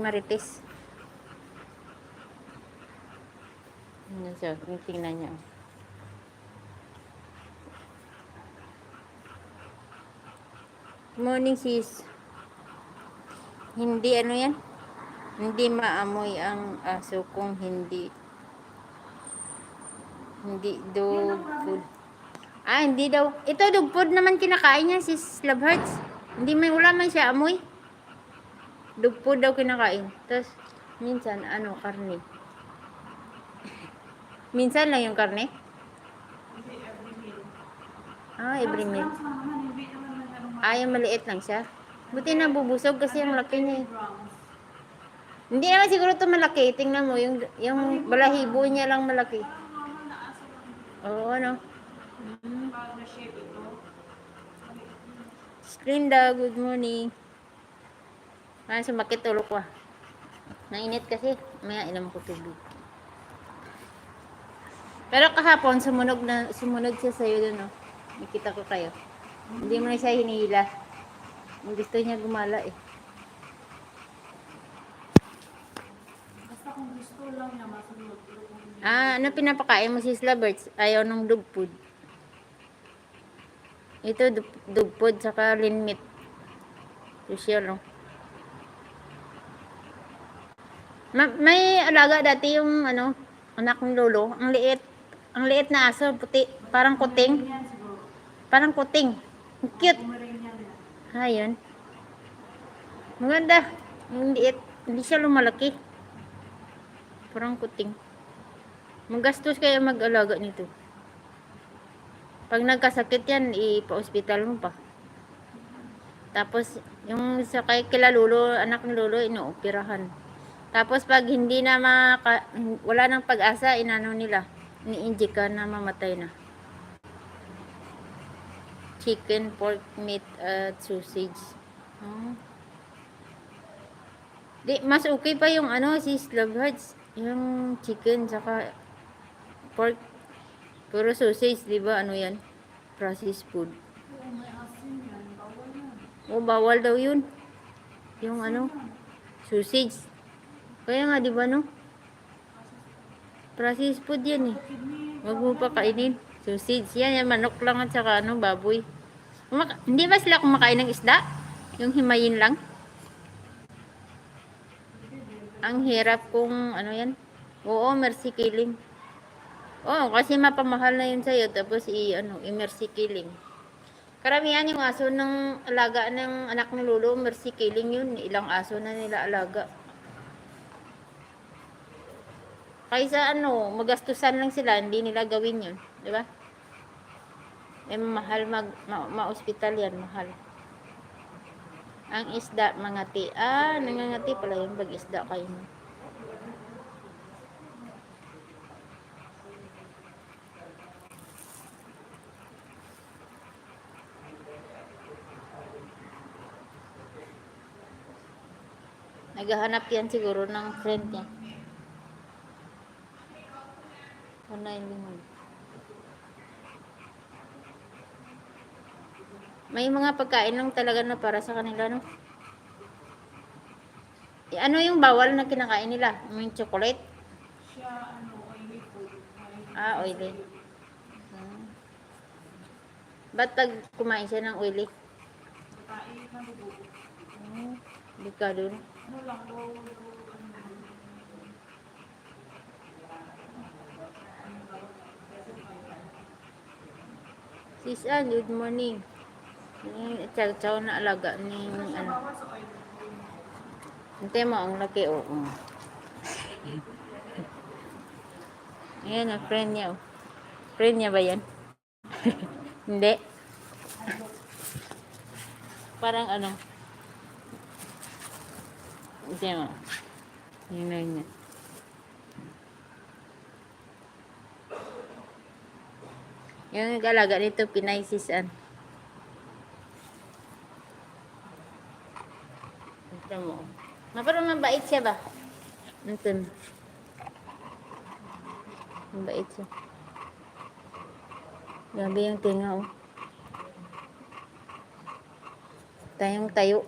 Marites. Ano siya, tingnan niya. Morning sis. Hindi ano yan? Hindi maamoy ang aso kung hindi dog food. Hindi daw. Ito dog food naman kinakain niya sis Love Hearts. Hindi may wala man siya amoy. Dog food daw kinakain. Tapos minsan karne. Minsan lang yung karne? Every meal. Yung maliit lang siya. Buti nabubusog kasi yung laki niya. Hindi naman siguro ito malaki. Tingnan mo, yung balahibo niya lang malaki. Oo, ano? Linda, good morning. Sumakit ulo ko. Nainit kasi. Maya inom ko tubig. Pero kahapon, sumunod siya sa'yo dun, oh. Nakita ko kayo. Hindi mo na siya hinihila. Gusto niya gumala, eh. Basta kung gusto lang niya masunod. Ano pinapakain mo sis Lovebirds? Ayaw ng dog food. Ito, dog food, saka lean meat. Social, no? May alaga dati yung, anak ng lolo. Ang liit. Ang liit na aso, puti. Parang kuting. Parang kuting. Cute. Yun. Maganda. Yung liit. Hindi siya lumalaki. Parang kuting. Magastos kaya mag-alaga nito. Pag nagkasakit yan, ipa-hospital mo pa. Tapos, yung sa kila lolo, anak ng lolo, inooperahan. Tapos, pag hindi na wala nang pag-asa, nila. Ini-inject ka na mamatay na. Chicken, pork, meat, at sausage. Mas okay pa yung sis Love Hearts. Yung chicken, saka pork. Puro sausage, di ba? Ano yan? Processed food. May asin yan. Bawal yan. Bawal daw yun. Yung sausage. Kaya nga, di ba, no? Processed food yan, eh. Wag mo pa kainin. Sausage. Yan, manok lang at saka, baboy. Hindi ba sila kumakain ng isda? Yung himayin lang? Ang hirap kung, yan? Oo, mercy killing. Kasi mapamahal na yun sa'yo. Tapos, i-mercy killing. Karamihan yung aso ng alaga ng anak ng lolo, mercy killing yun. Ilang aso na nila alaga. Kaysa magastusan lang sila, hindi nila gawin yun. Diba? Mahal ma-hospital yan, mahal. Ang isda, mangati. Nangangati pala yung pag-isda kayo. Naghahanap yan siguro ng friend niya. May mga pagkain lang talaga na para sa kanila, no? Ano yung bawal na kinakain nila? Yung chocolate? Siya, oily food. Oily. Ba't pag kumain siya ng oily? Kain na dugo. Hindi ka dun. Lang, Sis good morning. Chow na alaga ni Hintay mo ang laki, Ayan, friend niya, Friend niya ba yan? Hindi. Parang Hindi mo. Yun niya. Yung nag-alaga nito, Pinay sisan. Ito mo. Parang mabait siya ba? Ito. Mabait siya. Grabe yung tinga, Tayong tayo.